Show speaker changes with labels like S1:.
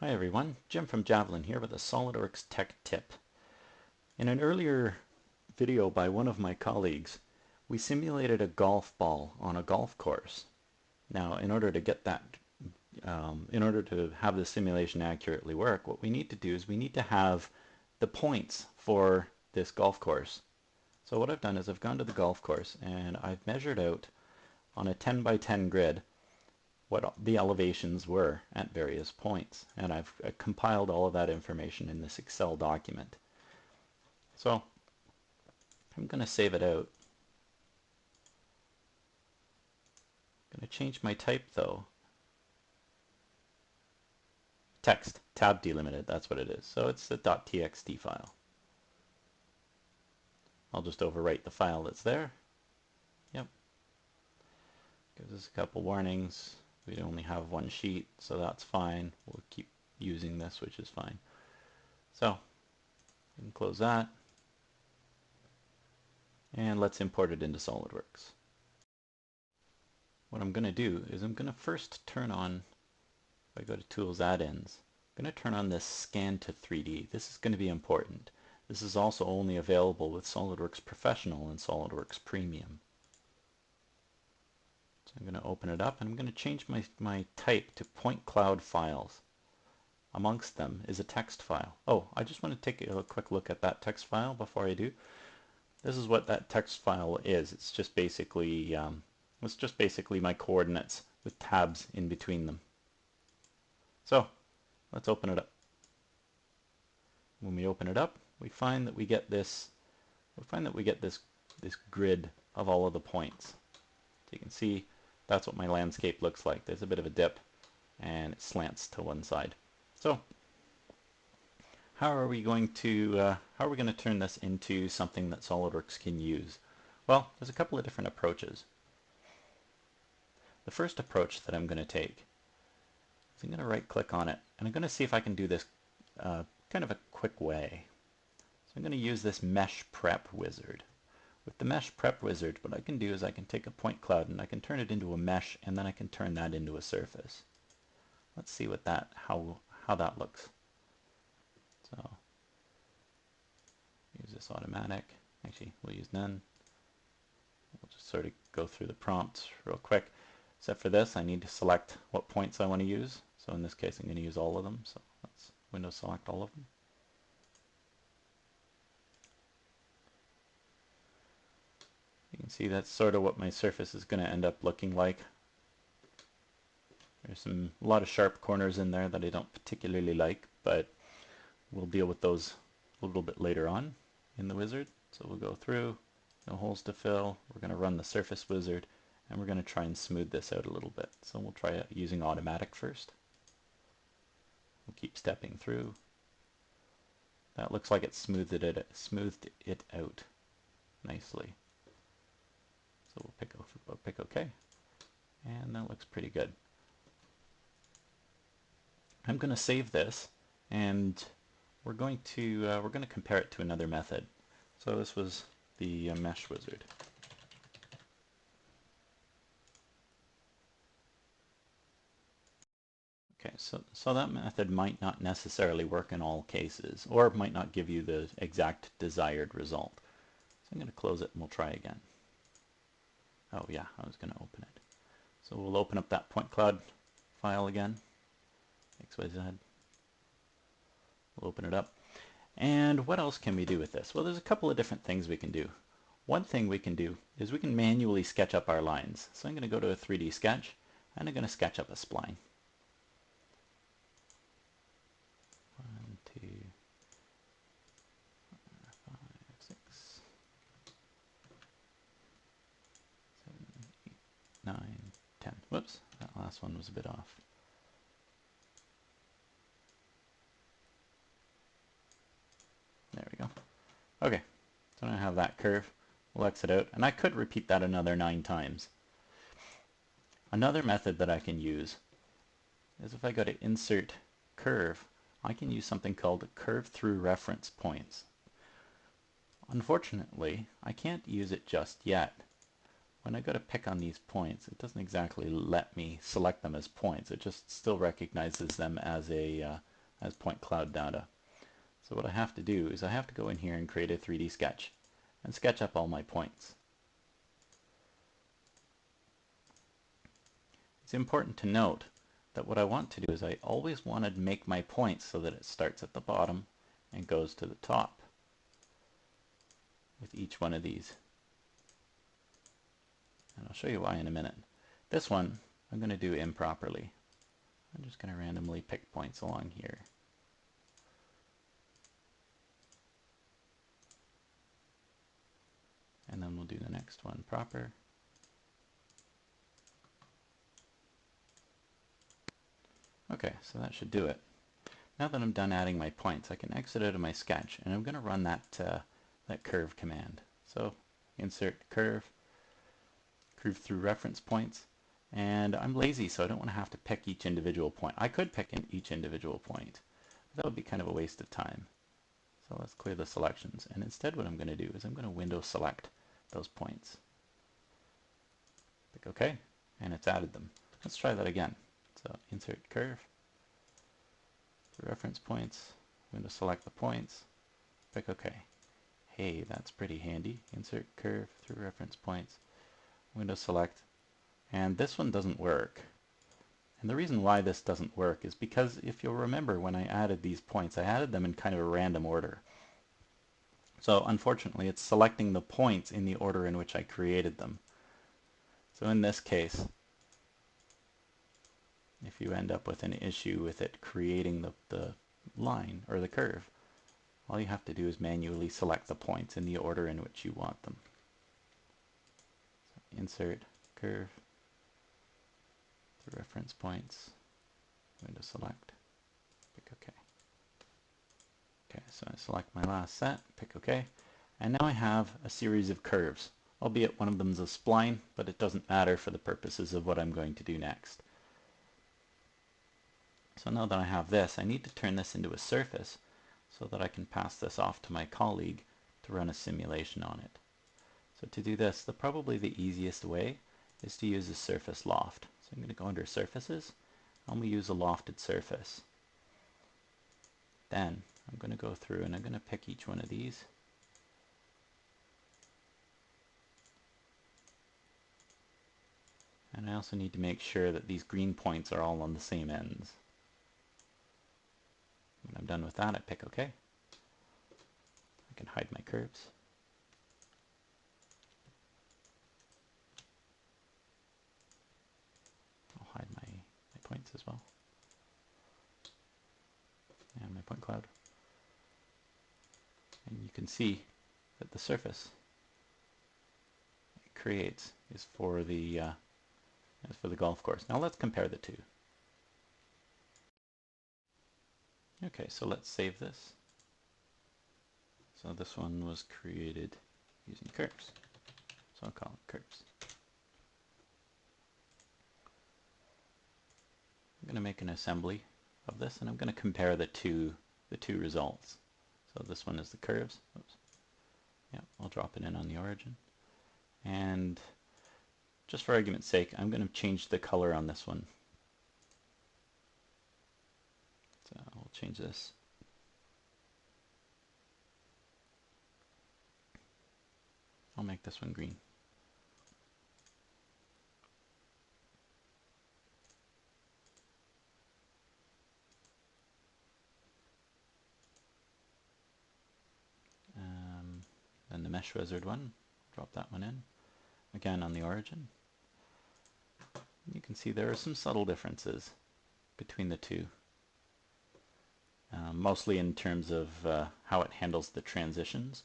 S1: Hi everyone, Jim from Javelin here with a SolidWorks tech tip. In an earlier video by one of my colleagues, we simulated a golf ball on a golf course. Now, in order to get that, in order to have the simulation accurately work, what we need to do is we need to have the points for this golf course. So what I've done is I've gone to the golf course and I've measured out on a 10 by 10 grid what the elevations were at various points, and I've compiled all of that information in this Excel document. So I'm going to save it out. I'm going to change my type though. Text, tab delimited, that's what it is. So it's the .txt file. I'll just overwrite the file that's there. Yep. Gives us a couple warnings. We only have one sheet, so that's fine. We'll keep using this, which is fine. So, we can close that. And let's import it into SolidWorks. What I'm going to do is I'm going to first turn on, if I go to Tools, Add-ins, I'm going to turn on this Scan to 3D. This is going to be important. This is also only available with SolidWorks Professional and SolidWorks Premium. So I'm going to open it up and I'm going to change my type to point cloud files. Amongst them is a text file. Oh, I just want to take a quick look at that text file before I do. This is what that text file is. It's just basically my coordinates with tabs in between them. So let's open it up. When we open it up, we find that we get this. This grid of all of the points. So you can see that's what my landscape looks like. There's a bit of a dip and it slants to one side. So how are we going to turn this into something that SolidWorks can use? Well, there's a couple of different approaches. The first approach that I'm going to take is I'm going to right click on it and I'm going to see if I can do this kind of a quick way. So I'm going to use this mesh prep wizard. With the mesh prep wizard, what I can do is I can take a point cloud and I can turn it into a mesh, and then I can turn that into a surface. Let's see what how that looks. So use this automatic. Actually, we'll use none. We'll just sort of go through the prompts real quick. Except for this, I need to select what points I want to use. So in this case, I'm going to use all of them. So let's Windows select all of them. You can see that's sort of what my surface is going to end up looking like. There's a lot of sharp corners in there that I don't particularly like, but we'll deal with those a little bit later on in the wizard. So we'll go through, no holes to fill. We're going to run the surface wizard, and we're going to try and smooth this out a little bit. So we'll try it using automatic first. We'll keep stepping through. That looks like it smoothed it out nicely. So we'll pick OK, and that looks pretty good. I'm going to save this, and we're going to compare it to another method. So this was the mesh wizard. Okay, so that method might not necessarily work in all cases, or it might not give you the exact desired result. So I'm going to close it and we'll try again. Oh yeah, I was going to open it. So we'll open up that point cloud file again. XYZ. We'll open it up. And what else can we do with this? Well, there's a couple of different things we can do. One thing we can do is we can manually sketch up our lines. So I'm going to go to a 3D sketch and I'm going to sketch up a spline. 1, 2, 4, 5, 6, 7, 8, 9, 10. Whoops, that last one was a bit off. There we go. Okay, so now I have that curve. We'll exit out, and I could repeat that another 9 times. Another method that I can use is if I go to Insert Curve, I can use something called Curve Through Reference Points. Unfortunately, I can't use it just yet. When I go to pick on these points, it doesn't exactly let me select them as points. It just still recognizes them as a as point cloud data. So what I have to do is I have to go in here and create a 3D sketch and sketch up all my points. It's important to note that what I want to do is I always want to make my points so that it starts at the bottom and goes to the top with each one of these. And I'll show you why in a minute. This one I'm going to do improperly. I'm just going to randomly pick points along here. And then we'll do the next one proper. Okay, so that should do it. Now that I'm done adding my points, I can exit out of my sketch, and I'm going to run that curve command. So insert curve through reference points, and I'm lazy, so I don't want to have to pick each individual point. I could pick each individual point, but that would be kind of a waste of time. So let's clear the selections, and instead what I'm going to do is I'm going to window select those points. Click OK, and it's added them. Let's try that again. So insert curve, reference points, window select the points, click OK. Hey, that's pretty handy. Insert curve through reference points, window select, and this one doesn't work. And the reason why this doesn't work is because if you'll remember when I added these points, I added them in kind of a random order. So unfortunately it's selecting the points in the order in which I created them. So in this case, if you end up with an issue with it creating the line or the curve, all you have to do is manually select the points in the order in which you want them. So insert curve, the reference points, window select, pick OK. Okay, so I select my last set, pick OK, and now I have a series of curves, albeit one of them is a spline, but it doesn't matter for the purposes of what I'm going to do next. So now that I have this, I need to turn this into a surface so that I can pass this off to my colleague to run a simulation on it. So to do this, probably the easiest way is to use a surface loft. So I'm going to go under surfaces, and we use a lofted surface. Then I'm going to go through and I'm going to pick each one of these. And I also need to make sure that these green points are all on the same ends. When I'm done with that, I pick OK. I can hide my curves. I'll hide my points as well. And my point cloud. And you can see that the surface it creates is for the golf course. Now let's compare the two. Okay, so let's save this. So this one was created using curves. So I'll call it curves. I'm going to make an assembly of this, and I'm going to compare the two results. So this one is the curves. Oops. Yeah, I'll drop it in on the origin. And just for argument's sake, I'm going to change the color on this one. So I'll change this. I'll make this one green. Then the mesh wizard one, drop that one in. Again on the origin. You can see there are some subtle differences between the two. Mostly in terms of how it handles the transitions.